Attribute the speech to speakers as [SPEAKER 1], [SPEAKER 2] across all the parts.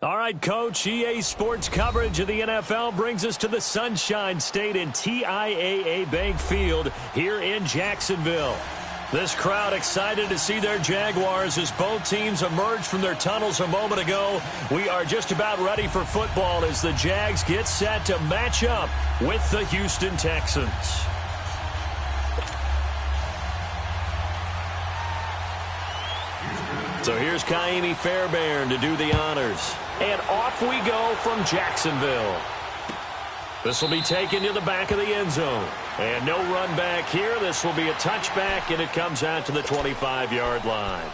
[SPEAKER 1] All right, Coach, EA Sports coverage of the NFL brings us to the Sunshine State in TIAA Bank Field here in Jacksonville. This crowd excited to see their Jaguars as both teams emerged from their tunnels a moment ago. We are just about ready for football as the Jags get set to match up with the Houston Texans. So here's Kaimi Fairbairn to do the honors. And off we go from Jacksonville. This will be taken to the back of the end zone. And no run back here. This will be a touchback, and it comes out to the 25-yard line.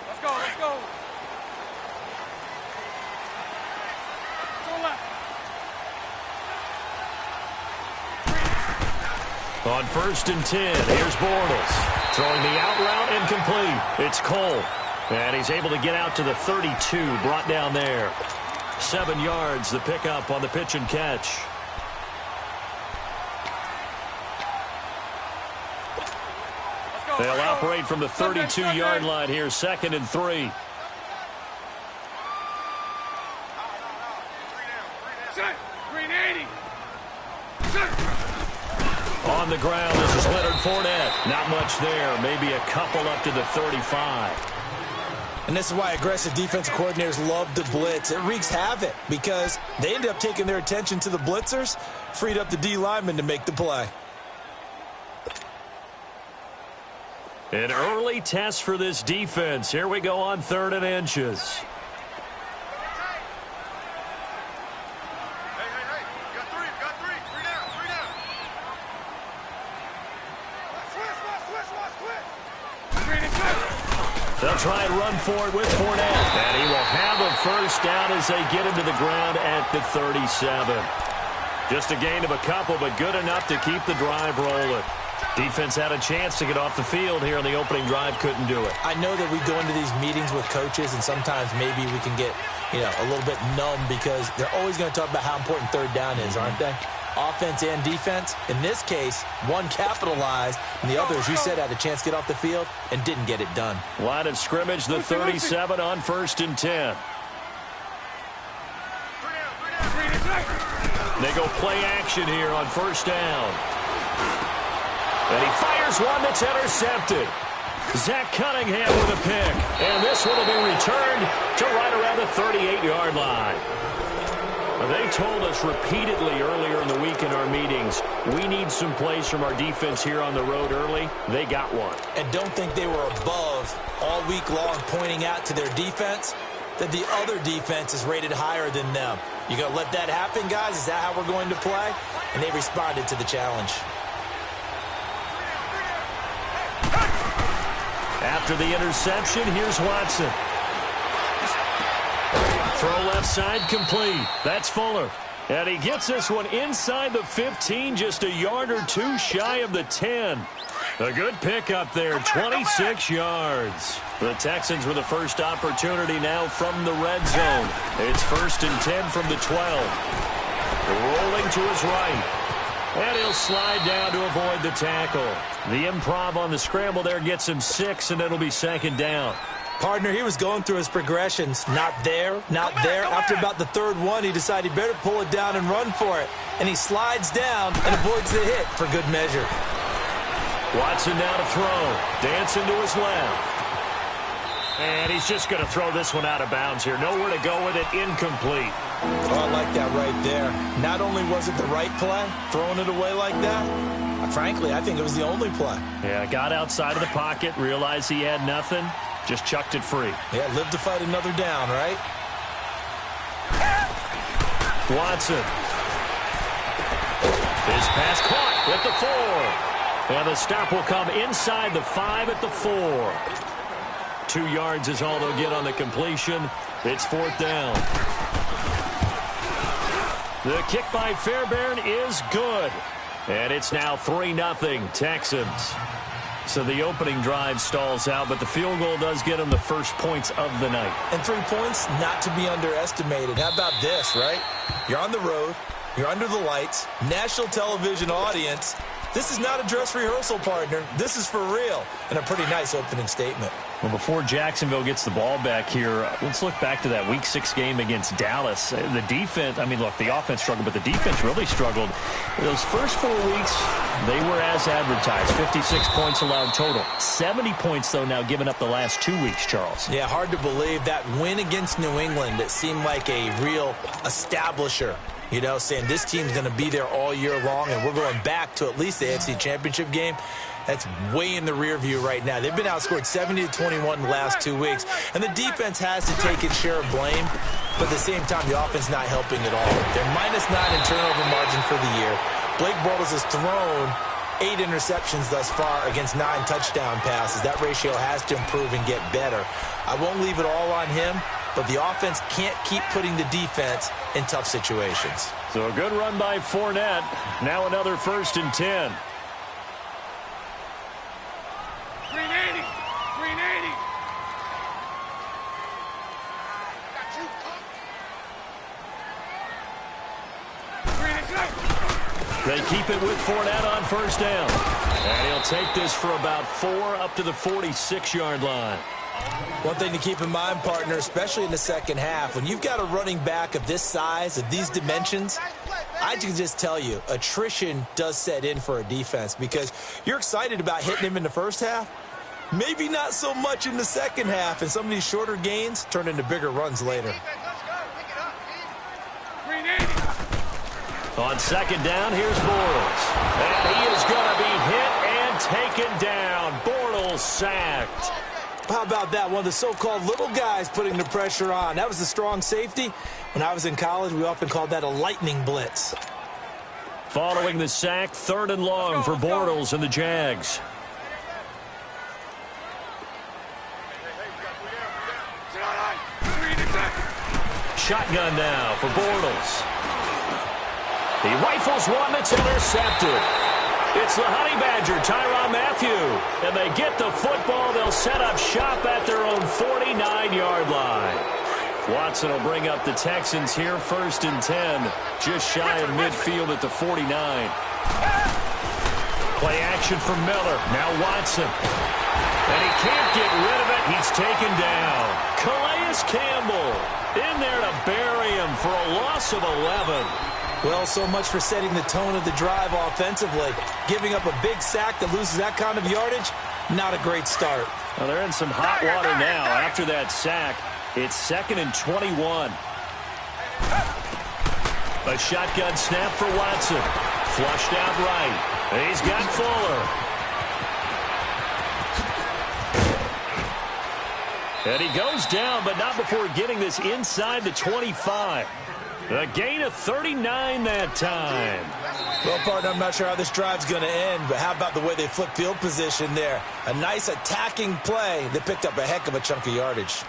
[SPEAKER 2] Let's go, let's go. Go left.
[SPEAKER 1] On 1st and 10, here's Bortles. Throwing the out route incomplete. It's Cole. And he's able to get out to the 32, brought down there. 7 yards, the pickup on the pitch and catch. They'll operate from the 32-yard line here, 2nd and 3. On the ground, this is Leonard Fournette. Not much there, maybe a couple up to the 35.
[SPEAKER 3] And this is why aggressive defensive coordinators love to blitz. It wreaks havoc because they ended up taking their attention to the blitzers, freed up the D lineman to make the play.
[SPEAKER 1] An early test for this defense. Here we go on 3rd and inches. They'll try and run for it with Fournette. And he will have a first down as they get him to the ground at the 37. Just a gain of a couple, but good enough to keep the drive rolling. Defense had a chance to get off the field here on the opening drive, couldn't do it.
[SPEAKER 3] I know that we go into these meetings with coaches, and sometimes maybe we can get, a little bit numb because they're always going to talk about how important 3rd down is, aren't they? Offense and defense. In this case, one capitalized, and the other, as you said, had a chance to get off the field and didn't get it done.
[SPEAKER 1] Line of scrimmage, the 37 on 1st and 10. They go play action here on 1st down. And he fires one that's intercepted. Zach Cunningham with a pick. And this one will be returned to right around the 38-yard line. They told us repeatedly earlier in the week in our meetings, we need some plays from our defense here on the road early. They got one.
[SPEAKER 3] And don't think they were above all week long pointing out to their defense that the other defense is rated higher than them. You going to let that happen, guys? Is that how we're going to play? And they responded to the challenge.
[SPEAKER 1] After the interception, here's Watson. Throw left side complete. That's Fuller. And he gets this one inside the 15, just a yard or two shy of the 10. A good pickup there, 26 yards. The Texans with the first opportunity now from the red zone. It's 1st and 10 from the 12. Rolling to his right. And he'll slide down to avoid the tackle. The improv on the scramble there gets him 6, and it'll be 2nd down.
[SPEAKER 3] Partner, he was going through his progressions. Not there, not there. After about the 3rd one, he decided he better pull it down and run for it. And he slides down and avoids the hit for good measure.
[SPEAKER 1] Watson now to throw. Dancing to his left. And he's just going to throw this one out of bounds here. Nowhere to go with it. Incomplete.
[SPEAKER 3] Oh, I like that right there. Not only was it the right play, throwing it away like that, frankly, I think it was the only play.
[SPEAKER 1] Yeah, got outside of the pocket, realized he had nothing, just chucked it free.
[SPEAKER 3] Yeah, live to fight another down, right?
[SPEAKER 1] Watson. His pass caught at the 4. And the stop will come inside the 5 at the 4. 2 yards is all they'll get on the completion. It's 4th down. The kick by Fairbairn is good. And it's now 3-0 Texans. So the opening drive stalls out, but the field goal does get them the first points of the night.
[SPEAKER 3] And 3 points not to be underestimated. How about this, right? You're on the road. You're under the lights. National television audience. This is not a dress rehearsal, partner. This is for real, and a pretty nice opening statement.
[SPEAKER 1] Well, before Jacksonville gets the ball back here, let's look back to that Week 6 game against Dallas. The defense, I mean, look, the offense struggled, but the defense really struggled. Those first 4 weeks, they were as advertised. 56 points allowed total. 70 points, though, now given up the last 2 weeks, Charles.
[SPEAKER 3] Yeah, hard to believe that win against New England. It seemed like a real establisher. You know, saying this team's going to be there all year long, and we're going back to at least the AFC Championship game. That's way in the rear view right now. They've been outscored 70-21 the last 2 weeks, and the defense has to take its share of blame, but at the same time, the offense not helping at all. They're -9 in turnover margin for the year. Blake Bortles has thrown 8 interceptions thus far against 9 touchdown passes. That ratio has to improve and get better. I won't leave it all on him, but the offense can't keep putting the defense in tough situations.
[SPEAKER 1] So a good run by Fournette. Now another 1st and 10.
[SPEAKER 2] Green 80. Green 80. Green 80.
[SPEAKER 1] They keep it with Fournette on 1st down. And he'll take this for about 4 up to the 46-yard line.
[SPEAKER 3] One thing to keep in mind, partner, especially in the second half, when you've got a running back of this size, of these dimensions, I can just tell you, attrition does set in for a defense because you're excited about hitting him in the first half. Maybe not so much in the second half, and some of these shorter gains turn into bigger runs later.
[SPEAKER 2] Green 80.
[SPEAKER 1] On 2nd down, here's Bortles. And he is going to be hit and taken down. Bortles sacked.
[SPEAKER 3] How about that? One of the so-called little guys putting the pressure on. That was the strong safety. When I was in college, we often called that a lightning blitz.
[SPEAKER 1] Following the sack, 3rd and long for Bortles and the Jags. Shotgun now for Bortles. He rifles one that's intercepted. It's the Honey Badger, Tyrann Mathieu. And they get the football. They'll set up shop at their own 49-yard line. Watson will bring up the Texans here, 1st and 10. Just shy of midfield at the 49. Play action for Miller. Now Watson. And he can't get rid of it. He's taken down. Calais Campbell in there to bury him for a loss of 11.
[SPEAKER 3] Well, so much for setting the tone of the drive offensively. Giving up a big sack that loses that kind of yardage, not a great start.
[SPEAKER 1] Well, they're in some hot water now after that sack. It's 2nd and 21. A shotgun snap for Watson. Flushed out right. He's got Fuller. And he goes down, but not before getting this inside the 25. A gain of 39 that time.
[SPEAKER 3] Well, partner, I'm not sure how this drive's going to end, but how about the way they flipped field position there? A nice attacking play that picked up a heck of a chunk of yardage.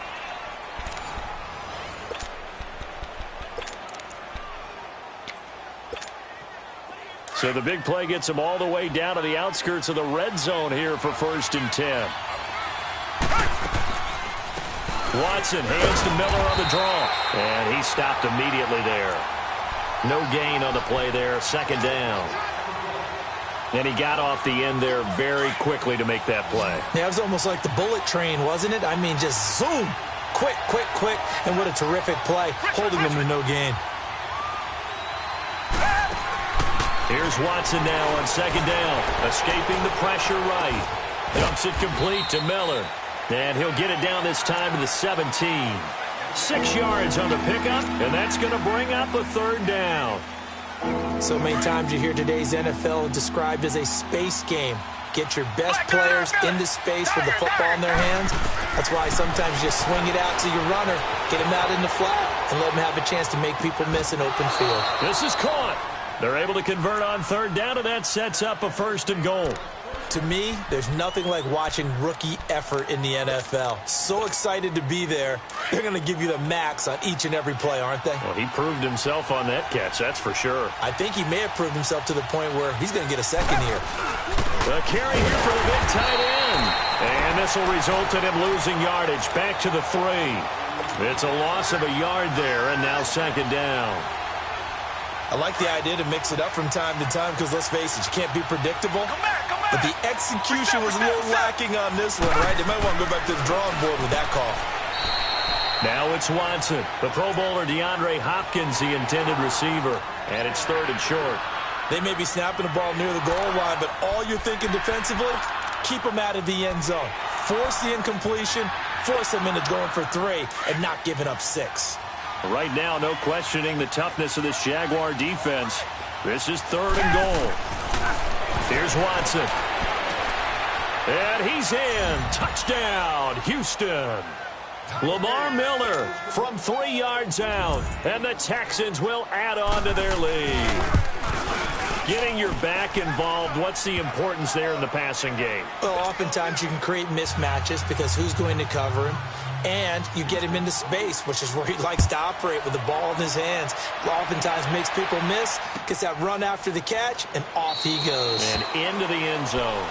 [SPEAKER 1] So the big play gets him all the way down to the outskirts of the red zone here for 1st and 10. Watson hands to Miller on the draw. And he stopped immediately there. No gain on the play there. 2nd down. And he got off the end there very quickly to make that play.
[SPEAKER 3] Yeah, it was almost like the bullet train, wasn't it? I mean, just zoom. Quick, quick, quick. And what a terrific play, holding them to no gain.
[SPEAKER 1] Here's Watson now on 2nd down. Escaping the pressure right. Dumps it complete to Miller. And he'll get it down this time to the 17. 6 yards on the pickup, and that's going to bring up a 3rd down.
[SPEAKER 3] So many times you hear today's NFL described as a space game. Get your best players into space with the football in their hands. That's why sometimes you swing it out to your runner, get him out in the flat, and let him have a chance to make people miss an open field.
[SPEAKER 1] This is caught. They're able to convert on 3rd down, and that sets up a 1st and goal.
[SPEAKER 3] To me, there's nothing like watching rookie effort in the NFL. So excited to be there. They're going to give you the max on each and every play, aren't they?
[SPEAKER 1] Well, he proved himself on that catch, that's for sure.
[SPEAKER 3] I think he may have proved himself to the point where he's going to get a 2nd here.
[SPEAKER 1] The carry here for the big tight end. And this will result in him losing yardage back to the 3. It's a loss of a yard there, and now 2nd down.
[SPEAKER 3] I like the idea to mix it up from time to time because, let's face it, you can't be predictable. But the execution was a little lacking on this one, right? They might want to go back to the drawing board with that call.
[SPEAKER 1] Now it's Watson. The Pro Bowler DeAndre Hopkins, the intended receiver. And it's 3rd and short.
[SPEAKER 3] They may be snapping the ball near the goal line, but all you're thinking defensively, keep them out of the end zone. Force the incompletion, force them into going for 3, and not giving up 6.
[SPEAKER 1] Right now, no questioning the toughness of this Jaguar defense. This is 3rd and goal. Here's Watson. And he's in. Touchdown, Houston. Lamar Miller from 3 yards out. And the Texans will add on to their lead. Getting your back involved, what's the importance there in the passing game?
[SPEAKER 3] Well, oftentimes you can create mismatches because who's going to cover him? And you get him into space, which is where he likes to operate with the ball in his hands. Oftentimes makes people miss, gets that run after the catch, and off he goes.
[SPEAKER 1] And into the end zone.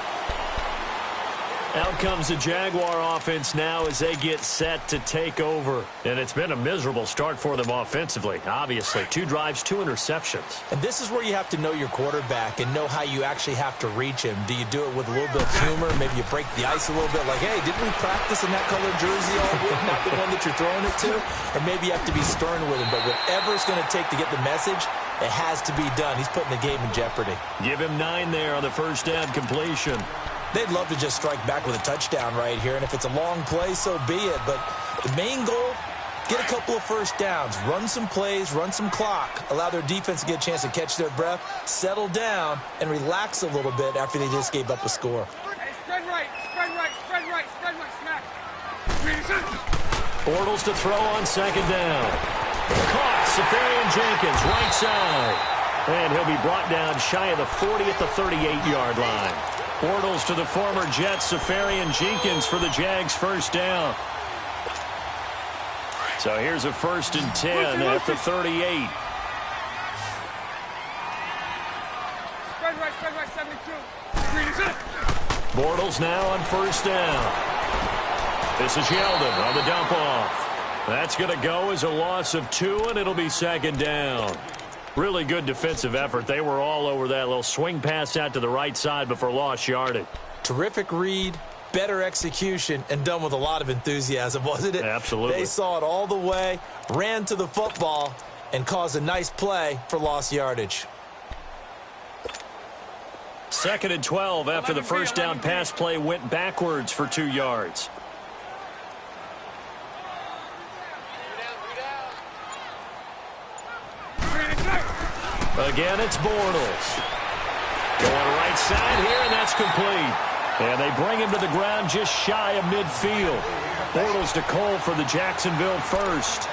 [SPEAKER 1] Out comes the Jaguar offense now as they get set to take over. And it's been a miserable start for them offensively, obviously. 2 drives, 2 interceptions.
[SPEAKER 3] And this is where you have to know your quarterback and know how you actually have to reach him. Do you do it with a little bit of humor? Maybe you break the ice a little bit like, hey, didn't we practice in that colored jersey all week? Not the one that you're throwing it to? Or maybe you have to be stern with him. But whatever it's going to take to get the message, it has to be done. He's putting the game in jeopardy.
[SPEAKER 1] Give him 9 there on the first down completion.
[SPEAKER 3] They'd love to just strike back with a touchdown right here, and if it's a long play, so be it. But the main goal, get a couple of first downs, run some plays, run some clock, allow their defense to get a chance to catch their breath, settle down, and relax a little bit after they just gave up a score.
[SPEAKER 2] Hey, spread right, spread right, spread right, spread right, smack.
[SPEAKER 1] Bortles to throw on 2nd down. Caught, Safarian Jenkins, right side. And he'll be brought down shy of the 40 at the 38-yard line. Bortles to the former Jets, Safarian Jenkins for the Jags' first down. So here's a 1st and 10 at the 38.
[SPEAKER 2] Spread right, 72.
[SPEAKER 1] Bortles now on 1st down. This is Yeldon on the dump off. That's going to go as a loss of 2, and it'll be 2nd down. Really good defensive effort. They were all over that little swing pass out to the right side before lost yardage.
[SPEAKER 3] Terrific read, better execution, and done with a lot of enthusiasm, wasn't it?
[SPEAKER 1] Absolutely.
[SPEAKER 3] They saw it all the way, ran to the football, and caused a nice play for lost yardage.
[SPEAKER 1] 2nd and 12 after the first down pass play went backwards for 2 yards. Again, it's Bortles. Going right side here, and that's complete. And they bring him to the ground just shy of midfield. Bortles to Cole for the Jacksonville first.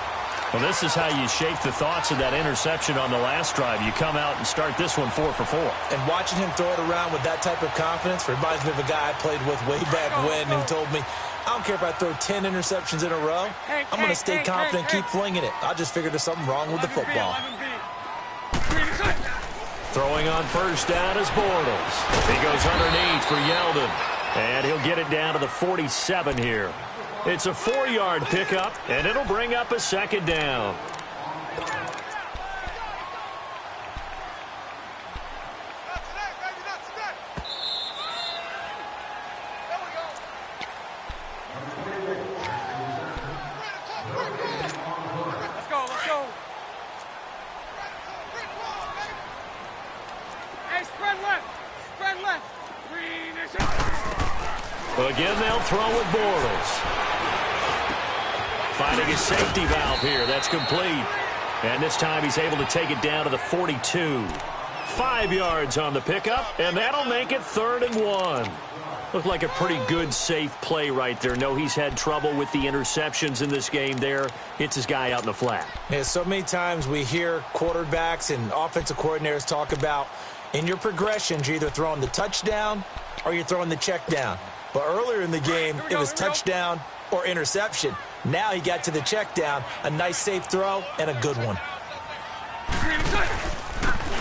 [SPEAKER 1] Well, this is how you shape the thoughts of that interception on the last drive. You come out and start this one 4 for 4.
[SPEAKER 3] And watching him throw it around with that type of confidence reminds me of a guy I played with way back when who told me, I don't care if I throw 10 interceptions in a row. I'm going to stay confident, keep flinging it. I just figured there's something wrong with the football.
[SPEAKER 1] Throwing on first down is Bortles. He goes underneath for Yeldon. And he'll get it down to the 47 here. It's a 4-yard pickup, and it'll bring up a 2nd down.
[SPEAKER 2] Let's go. Hey, spread left.
[SPEAKER 1] Again, they'll throw with Bortles. Finding a safety valve here. That's complete. And this time he's able to take it down to the 42. 5 yards on the pickup, and that'll make it 3rd and 1. Looked like a pretty good, safe play right there. No, he's had trouble with the interceptions in this game there. Hits his guy out in the flat.
[SPEAKER 3] Yeah, so many times we hear quarterbacks and offensive coordinators talk about in your progressions, you're either throwing the touchdown or you're throwing the check down. But earlier in the game, it was touchdown or interception. Now he got to the check down, a nice safe throw, and a good one.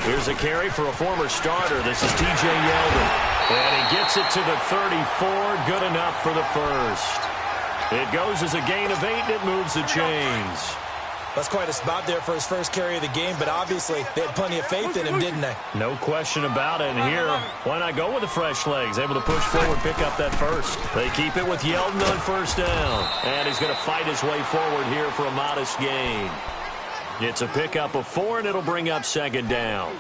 [SPEAKER 1] Here's a carry for a former starter. This is T.J. Yeldon. And he gets it to the 34. Good enough for the first. It goes as a gain of 8, and it moves the chains.
[SPEAKER 3] That's quite a spot there for his first carry of the game, but obviously they had plenty of faith in him, didn't they?
[SPEAKER 1] No question about it. And here, why not go with the fresh legs? Able to push forward, pick up that first. They keep it with Yeldon on first down. And he's going to fight his way forward here for a modest gain. It's a pickup of 4, and it'll bring up second down.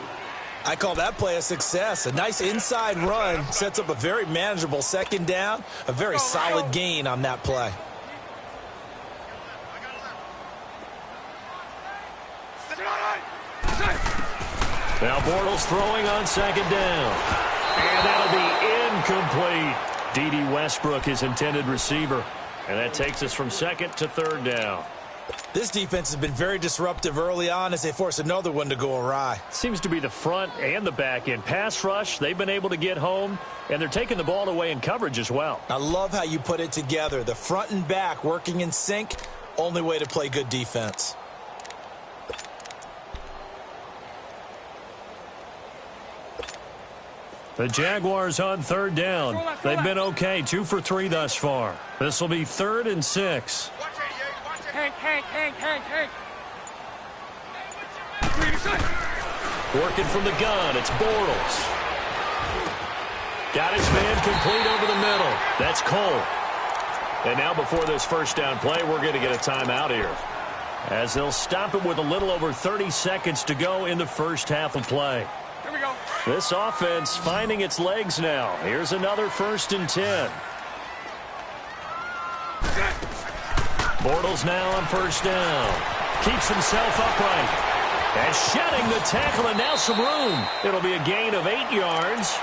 [SPEAKER 3] I call that play a success. A nice inside run sets up a very manageable second down. A very solid gain on that play.
[SPEAKER 1] Now Bortles throwing on second down. And that'll be incomplete. D.D. Westbrook, his intended receiver. And that takes us from second to third down.
[SPEAKER 3] This defense has been very disruptive early on as they force another one to go awry.
[SPEAKER 1] Seems to be the front and the back end. Pass rush, they've been able to get home, and they're taking the ball away in coverage as well.
[SPEAKER 3] I love how you put it together. The front and back working in sync, only way to play good defense.
[SPEAKER 1] The Jaguars on third down. They've been okay, 2 for 3 thus far. This will be 3rd and 6.
[SPEAKER 2] Hank.
[SPEAKER 1] Working from the gun, it's Bortles. Got his man complete over the middle. That's Cole. And now before this first down play, we're going to get a timeout here, as they'll stop it with a little over 30 seconds to go in the first half of play.
[SPEAKER 2] Here we go.
[SPEAKER 1] This offense finding its legs now. Here's another 1st and 10. Bortles now on first down. Keeps himself upright. And shedding the tackle, and now some room. It'll be a gain of 8 yards.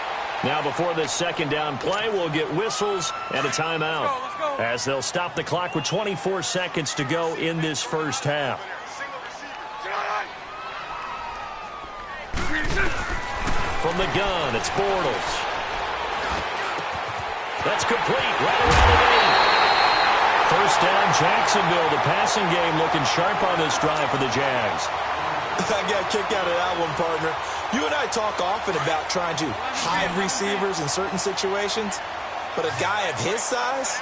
[SPEAKER 1] Now before this second down play, we'll get whistles and a timeout,
[SPEAKER 2] Let's go.
[SPEAKER 1] as they'll stop the clock with 24 seconds to go in this first half. From the gun, it's Bortles. That's complete. Right around the 8. First down, Jacksonville. The passing game looking sharp on this drive for the Jags.
[SPEAKER 3] I got a kick out of that one, partner. You and I talk often about trying to hide receivers in certain situations, but a guy of his size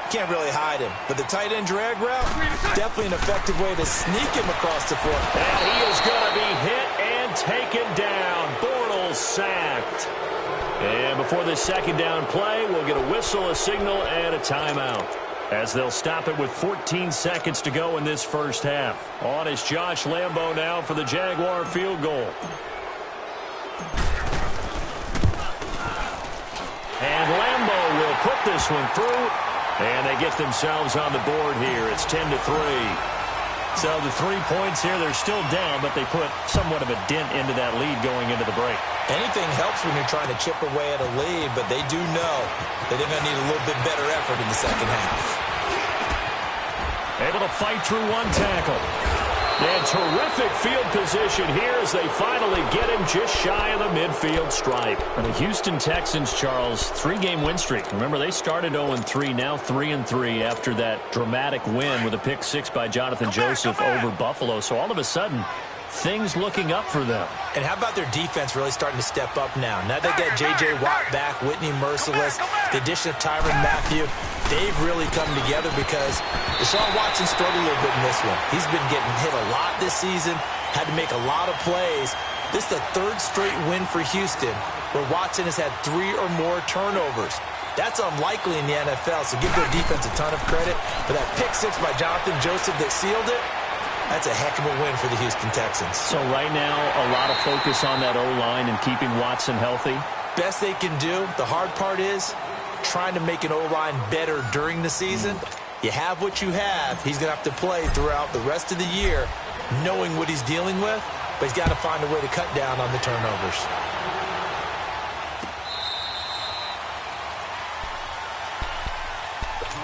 [SPEAKER 3] can't really hide him. But the tight end drag route, definitely an effective way to sneak him across the floor.
[SPEAKER 1] And he is going to be hit and taken down. Bortles sacked. And before this second down play, we'll get a whistle, a signal, and a timeout, as they'll stop it with 14 seconds to go in this first half. On is Josh Lambo now for the Jaguar field goal. And Lambo will put this one through, and they get themselves on the board here. It's 10-3. So the 3 points here, they're still down, but they put somewhat of a dent into that lead going into the break.
[SPEAKER 3] Anything helps when you're trying to chip away at a lead, but they do know that they're going to need a little bit better effort in the second half.
[SPEAKER 1] Able to fight through one tackle. And terrific field position here as they finally get him just shy of the midfield stripe. And the Houston Texans, Charles, 3-game win streak. Remember, they started 0-3, now 3-3 after that dramatic win with a pick 6 by Jonathan Joseph over Buffalo. So all of a sudden, things looking up for them.
[SPEAKER 3] And how about their defense really starting to step up now? Now they got J.J. Watt back, Whitney Merciless, the addition of Tyrann Mathieu. They've really come together because Deshaun Watson struggled a little bit in this one. He's been getting hit a lot this season, had to make a lot of plays. This is the 3rd straight win for Houston, where Watson has had 3 or more turnovers. That's unlikely in the NFL, so give their defense a ton of credit. For that pick 6 by Jonathan Joseph that sealed it, that's a heck of a win for the Houston Texans.
[SPEAKER 1] So right now, a lot of focus on that O-line and keeping Watson healthy.
[SPEAKER 3] Best they can do. The hard part is trying to make an O-line better during the season. You have what you have. He's going to have to play throughout the rest of the year knowing what he's dealing with, but he's got to find a way to cut down on the turnovers.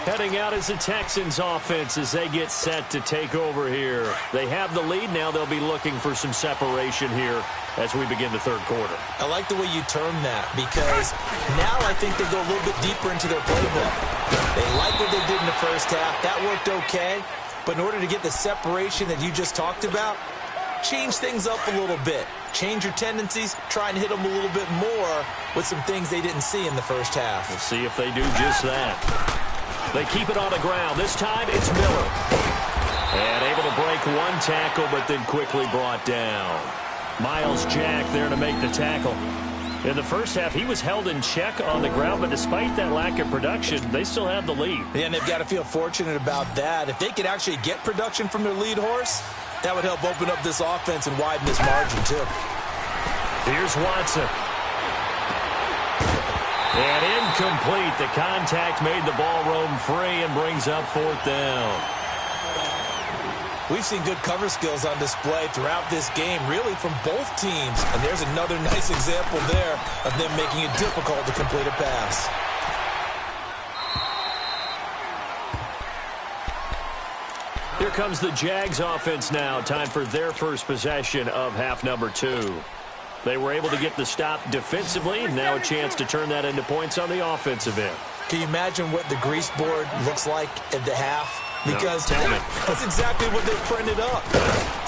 [SPEAKER 1] Heading out is the Texans offense as they get set to take over here. They have the lead. Now they'll be looking for some separation here as we begin the third quarter.
[SPEAKER 3] I like the way you term that, because now I think they go a little bit deeper into their playbook. They like what they did in the first half. That worked okay. But in order to get the separation that you just talked about, change things up a little bit. Change your tendencies. Try and hit them a little bit more with some things they didn't see in the first half.
[SPEAKER 1] We'll see if they do just that. They keep it on the ground. This time it's Miller. And able to break one tackle, but then quickly brought down. Miles Jack there to make the tackle. In the first half, he was held in check on the ground, but despite that lack of production, they still have the lead.
[SPEAKER 3] Yeah, and they've got to feel fortunate about that. If they could actually get production from their lead horse, that would help open up this offense and widen this margin, too.
[SPEAKER 1] Here's Watson. And incomplete. The contact made the ball roam free and brings up 4th down.
[SPEAKER 3] We've seen good cover skills on display throughout this game, really from both teams. And there's another nice example there of them making it difficult to complete a pass.
[SPEAKER 1] Here comes the Jags offense now. Time for their first possession of half number 2. They were able to get the stop defensively. Now a chance to turn that into points on the offensive end.
[SPEAKER 3] Can you imagine what the grease board looks like at the half? Because
[SPEAKER 1] no, tell me.
[SPEAKER 3] That's exactly what they printed up.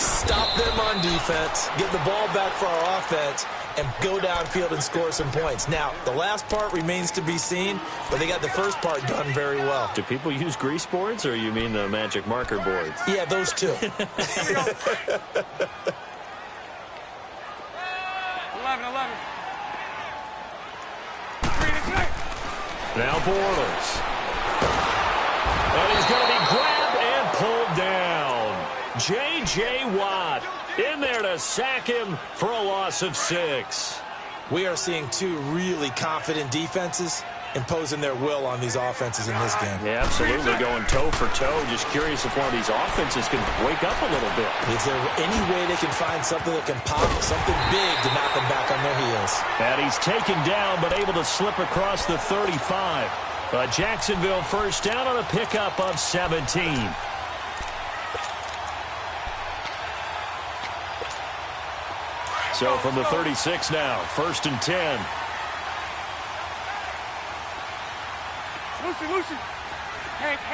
[SPEAKER 3] Stop them on defense, get the ball back for our offense, and go downfield and score some points. Now, the last part remains to be seen, but they got the first part done very well.
[SPEAKER 1] Do people use grease boards, or you mean the magic marker boards?
[SPEAKER 3] Yeah, those two.
[SPEAKER 2] 11.
[SPEAKER 1] Now Bortles. And he's going to be grabbed and pulled down. J.J. Watt in there to sack him for a loss of 6.
[SPEAKER 3] We are seeing two really confident defenses imposing their will on these offenses in this game.
[SPEAKER 1] Yeah, absolutely, going toe for toe. Just curious if one of these offenses can wake up a little bit.
[SPEAKER 3] Is there any way they can find something that can pop, something big to knock them back on their heels?
[SPEAKER 1] And he's taken down, but able to slip across the 35. Jacksonville first down on a pickup of 17. So from the 36 now, 1st and 10.
[SPEAKER 2] Lucy. Hank.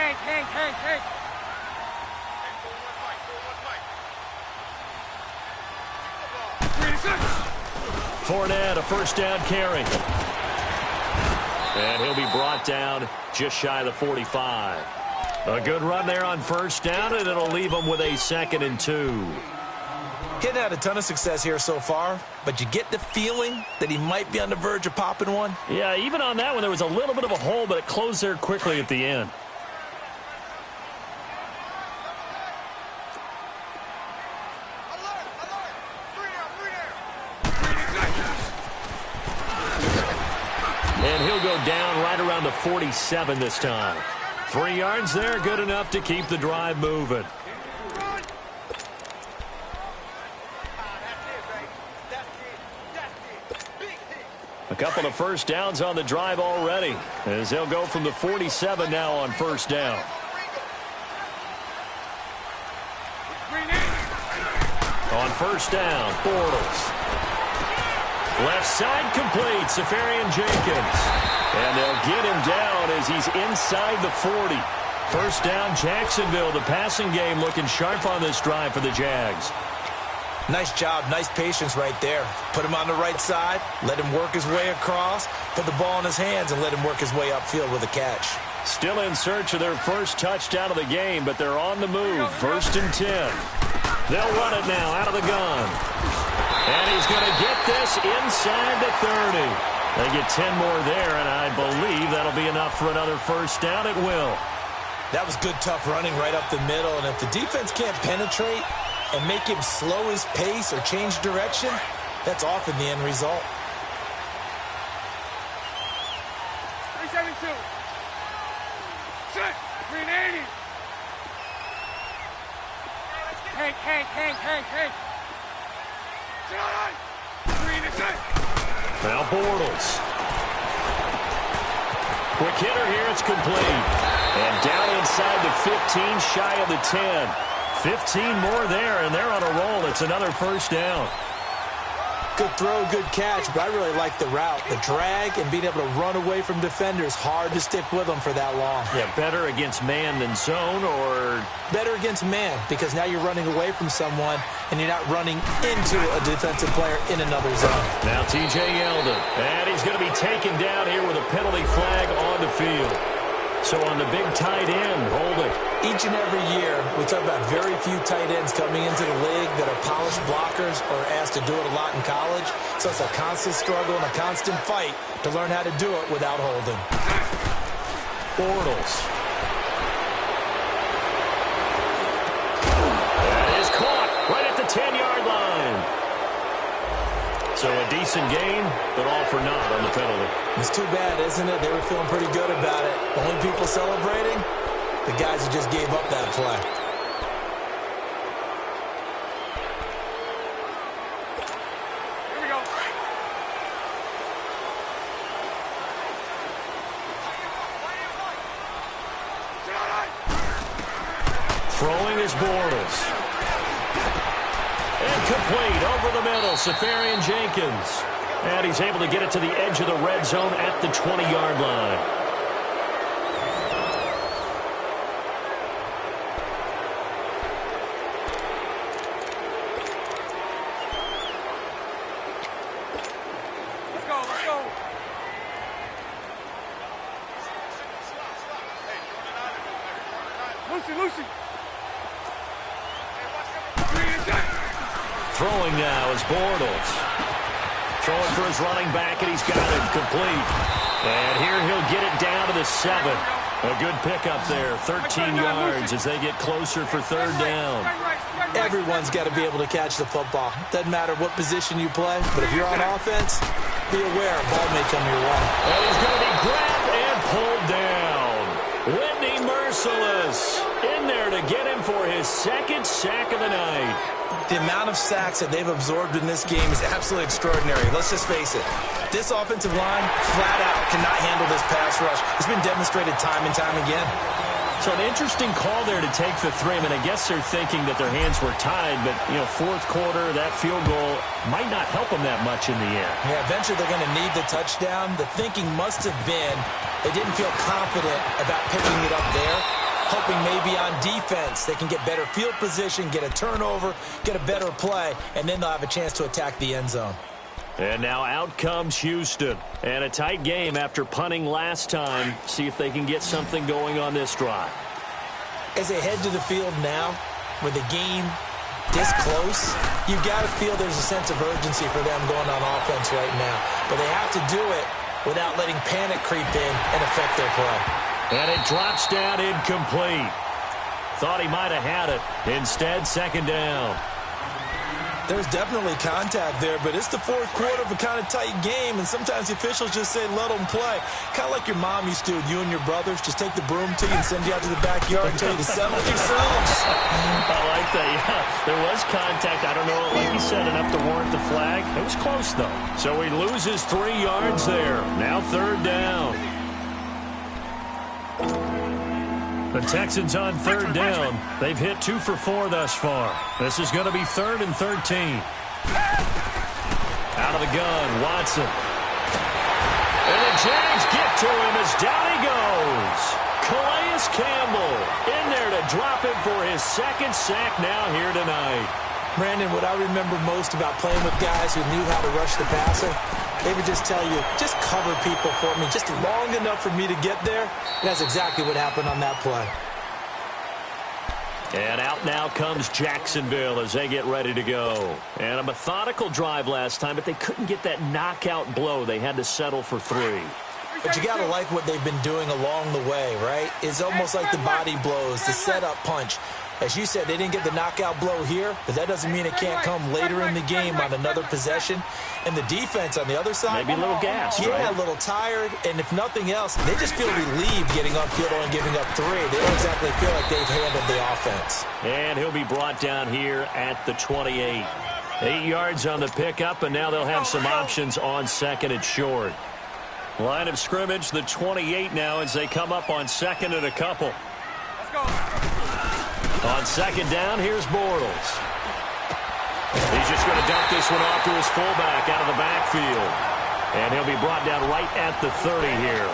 [SPEAKER 1] Fournette, a first down carry. And he'll be brought down just shy of the 45. A good run there on first down, and it'll leave him with a 2nd and 2.
[SPEAKER 3] He hadn't had a ton of success here so far, but you get the feeling that he might be on the verge of popping one.
[SPEAKER 1] Yeah, even on that one, there was a little bit of a hole, but it closed there quickly at the end. And he'll go down right around the 47 this time. 3 yards there, good enough to keep the drive moving. A couple of first downs on the drive already, as they'll go from the 47 now on first down. On first down, Bortles. Left side complete, Safarian Jenkins. And they'll get him down as he's inside the 40. First down, Jacksonville. The passing game looking sharp on this drive for the Jags.
[SPEAKER 3] Nice job, nice patience right there. Put him on the right side, let him work his way across, put the ball in his hands, and let him work his way upfield with a catch.
[SPEAKER 1] Still in search of their first touchdown of the game, but they're on the move. 1st and 10. They'll run it now out of the gun. And he's going to get this inside the 30. They get 10 more there, and I believe that'll be enough for another first down. It will.
[SPEAKER 3] That was good, tough running right up the middle, and if the defense can't penetrate and make him slow his pace or change direction, that's often the end result.
[SPEAKER 2] 372. Set. 380. Hank.
[SPEAKER 1] Now Bortles. Quick hitter here, it's complete. And down inside the 15, shy of the 10. 15 more there, and they're on a roll. It's another first down.
[SPEAKER 3] Good throw, good catch, but I really like the route. The drag and being able to run away from defenders, hard to stick with them for that long.
[SPEAKER 1] Yeah, better against man than zone, or?
[SPEAKER 3] Better against man, because now you're running away from someone, and you're not running into a defensive player in another zone.
[SPEAKER 1] Now T.J. Yeldon, and he's going to be taken down here with a penalty flag on the field. So on the big tight end, holding.
[SPEAKER 3] He Each and every year, we talk about very few tight ends coming into the league that are polished blockers or asked to do it a lot in college. So it's a constant struggle and a constant fight to learn how to do it without holding.
[SPEAKER 1] Bortles. That is caught right at the 10-yard line. So a decent gain, but all for naught on the penalty.
[SPEAKER 3] It's too bad, isn't it? They were feeling pretty good about it. Only people celebrating, the guys who just gave up that play.
[SPEAKER 2] Here we go.
[SPEAKER 1] Throwing is Bortles. And complete over the middle, Safarian Jenkins. And he's able to get it to the edge of the red zone at the 20-yard line.
[SPEAKER 2] Let's go, let's go. Lucy.
[SPEAKER 1] Throwing now is Bortles. Throwing for his running back, and he's got it complete. And here he'll get it down to the 7. A good pickup there, 13 yards as they get closer for third down.
[SPEAKER 3] Everyone's got to be able to catch the football. Doesn't matter what position you play, but if you're on offense, be aware a ball may come your way.
[SPEAKER 1] And he's going to be grabbed and pulled down. Whitney Merciless in there to get him for his second sack of the night.
[SPEAKER 3] The amount of sacks that they've absorbed in this game is absolutely extraordinary. Let's just face it. This offensive line, flat out, cannot handle this pass rush. It's been demonstrated time and time again.
[SPEAKER 1] So an interesting call there to take the 3. I mean, I guess they're thinking that their hands were tied, but, fourth quarter, that field goal might not help them that much in the end.
[SPEAKER 3] Yeah, eventually they're going to need the touchdown. The thinking must have been they didn't feel confident about picking it up there, hoping maybe on defense they can get better field position, get a turnover, get a better play, and then they'll have a chance to attack the end zone.
[SPEAKER 1] And now out comes Houston. And a tight game after punting last time. See if they can get something going on this drive.
[SPEAKER 3] As they head to the field now, with the game this close, you've got to feel there's a sense of urgency for them going on offense right now. But they have to do it without letting panic creep in and affect their play.
[SPEAKER 1] And it drops down incomplete. Thought he might have had it. Instead, second down.
[SPEAKER 3] There's definitely contact there, but it's the fourth quarter of a kind of tight game, and sometimes the officials just say, let them play. Kind of like your mom used to with you and your brothers. Just take the broom to you and send you out to the backyard and tell you to settle yourselves.
[SPEAKER 1] I like that, yeah. There was contact. I don't know, like you said, enough to warrant the flag. It was close, though. So he loses 3 yards there. Now third down. The Texans on third down. They've hit 2 for 4 thus far. This is going to be 3rd and 13. Out of the gun, Watson. And the Jags get to him as down he goes. Calais Campbell in there to drop it for his second sack now here tonight.
[SPEAKER 3] Brandon, what I remember most about playing with guys who knew how to rush the passer, they would just tell you, just cover people for me, just long enough for me to get there. And that's exactly what happened on that play.
[SPEAKER 1] And out now comes Jacksonville as they get ready to go. And a methodical drive last time, but they couldn't get that knockout blow. They had to settle for 3.
[SPEAKER 3] But you got to like what they've been doing along the way, right? It's almost like the body blows, the setup punch. As you said, they didn't get the knockout blow here, but that doesn't mean it can't come later in the game on another possession. And the defense on the offense,
[SPEAKER 1] maybe a little gas,
[SPEAKER 3] yeah,
[SPEAKER 1] right?
[SPEAKER 3] A little tired. And if nothing else, they just feel relieved getting upfield and giving up 3. They don't exactly feel like they've handled the offense.
[SPEAKER 1] And he'll be brought down here at the 28. 8 yards on the pickup, and now they'll have some options on second and short. Line of scrimmage, the 28 now as they come up on second and a couple.
[SPEAKER 2] Let's go.
[SPEAKER 1] On second down, here's Bortles. He's just going to dump this one off to his fullback out of the backfield. And he'll be brought down right at the 30 here.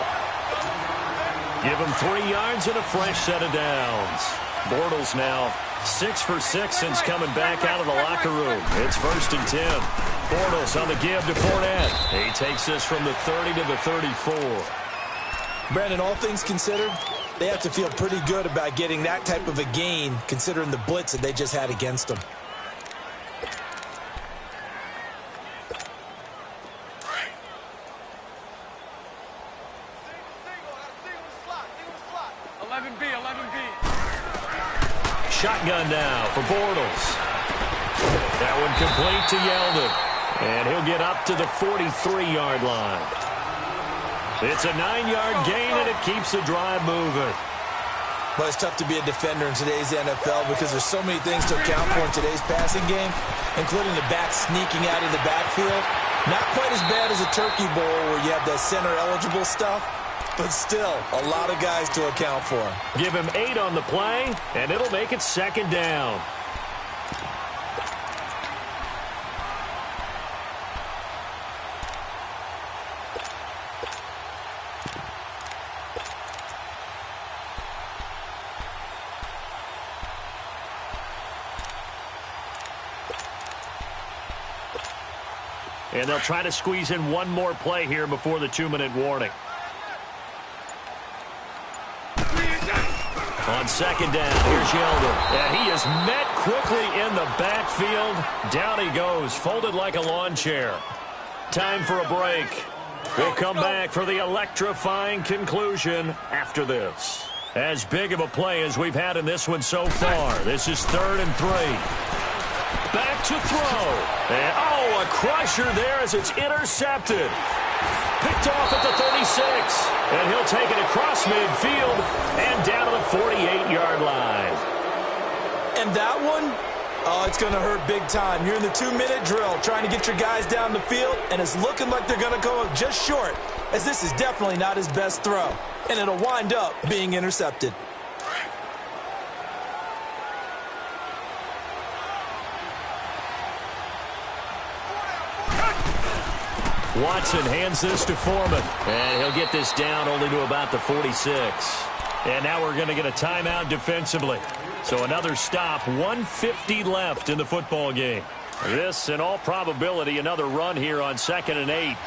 [SPEAKER 1] Give him 3 yards and a fresh set of downs. Bortles now 6 for 6 since coming back out of the locker room. It's 1st and 10. Bortles on the give to Fournette. He takes this from the 30 to the 34.
[SPEAKER 3] Brandon, all things considered, They have to feel pretty good about getting that type of a gain, considering the blitz that they just had against them.
[SPEAKER 1] Shotgun now for Bortles. That one complete to Yeldon. And he'll get up to the 43-yard line. It's a 9-yard gain, and it keeps the drive moving.
[SPEAKER 3] But it's tough to be a defender in today's NFL because there's so many things to account for in today's passing game, including the back sneaking out of the backfield. Not quite as bad as a turkey bowl where you have the center-eligible stuff, but still a lot of guys to account for.
[SPEAKER 1] Give him 8 on the play, and it'll make it 2nd down. And they'll try to squeeze in one more play here before the 2-minute warning. On 2nd down, here's Yeldon. And he is met quickly in the backfield. Down he goes, folded like a lawn chair. Time for a break. We'll come back for the electrifying conclusion after this. As big of a play as we've had in this one so far. This is 3rd and 3. Back to throw. And, oh, a crusher there as it's intercepted. Picked off at the 36. And he'll take it across midfield and down to the 48-yard line.
[SPEAKER 3] And that one, oh, it's going to hurt big time. You're in the 2-minute drill trying to get your guys down the field, and it's looking like they're going to go just short, as this is definitely not his best throw. And it'll wind up being intercepted.
[SPEAKER 1] Watson hands this to Foreman. And he'll get this down only to about the 46. And now we're going to get a timeout defensively. So another stop, 1:50 left in the football game. This, in all probability, another run here on 2nd and 8.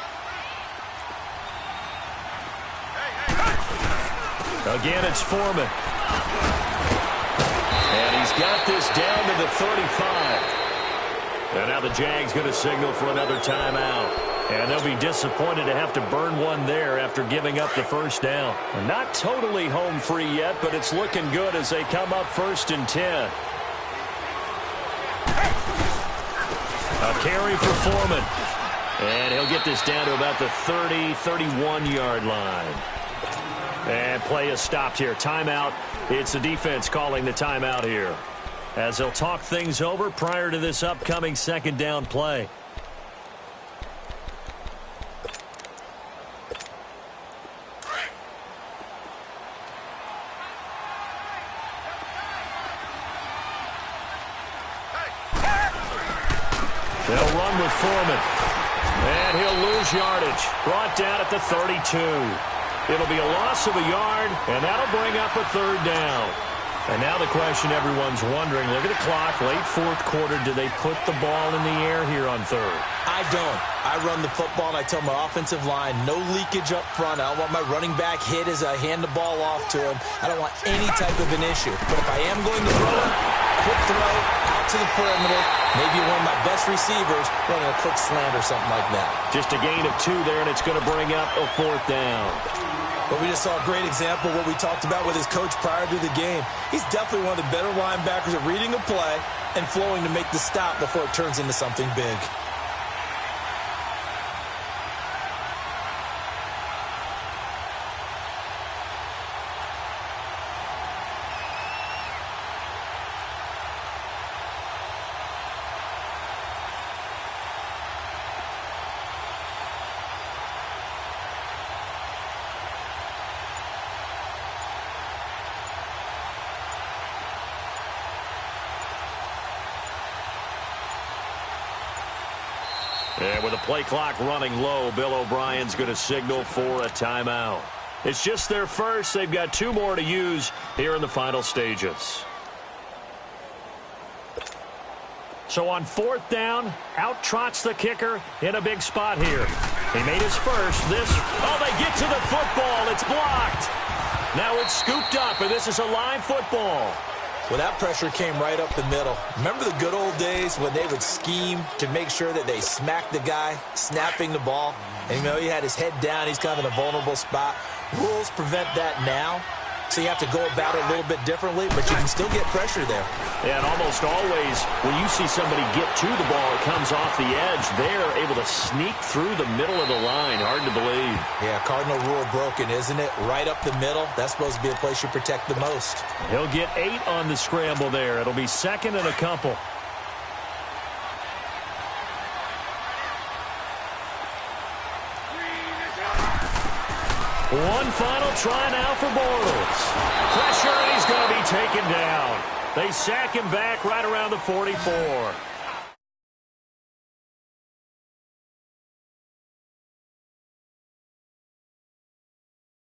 [SPEAKER 1] Again, it's Foreman. And he's got this down to the 35. And now the Jags going to signal for another timeout. And they'll be disappointed to have to burn one there after giving up the 1st down. And not totally home free yet, but it's looking good as they come up 1st and 10. A carry for Foreman. And he'll get this down to about the 30, 31-yard line. And play is stopped here. Timeout. It's the defense calling the timeout here, as they'll talk things over prior to this upcoming 2nd down play. They'll run with Foreman. And he'll lose yardage. Brought down at the 32. It'll be a loss of a yard, and that'll bring up a 3rd down. And now the question everyone's wondering, look at the clock, late 4th quarter, do they put the ball in the air here on 3rd?
[SPEAKER 3] I don't. I run the football, and I tell my offensive line, no leakage up front. I don't want my running back hit as I hand the ball off to him. I don't want any type of an issue. But if I am going to throw it, quick throw, out to the perimeter, maybe one of my best receivers running a quick slant or something like that.
[SPEAKER 1] Just a gain of 2 there, and it's going to bring up a 4th down.
[SPEAKER 3] But we just saw a great example of what we talked about with his coach prior to the game. He's definitely one of the better linebackers at reading a play and flowing to make the stop before it turns into something big.
[SPEAKER 1] And with the play clock running low, Bill O'Brien's going to signal for a timeout. It's just their first. They've got 2 more to use here in the final stages. So on 4th down, out trots the kicker in a big spot here. He made his first. They get to the football. It's blocked. Now it's scooped up, and this is a live football.
[SPEAKER 3] Well, that pressure came right up the middle. Remember the good old days when they would scheme to make sure that they smacked the guy, snapping the ball? And, he had his head down. He's kind of in a vulnerable spot. Rules prevent that now, so you have to go about it a little bit differently, but you can still get pressure there.
[SPEAKER 1] And almost always, when you see somebody get to the ball, it comes off the edge. They're able to sneak through the middle of the line. Hard to believe.
[SPEAKER 3] Yeah, cardinal rule broken, isn't it? Right up the middle. That's supposed to be a place you protect the most.
[SPEAKER 1] He'll get 8 on the scramble there. It'll be second and a couple. One final try now for Bortles. Pressure, and he's going to be taken down. They sack him back right around the 44.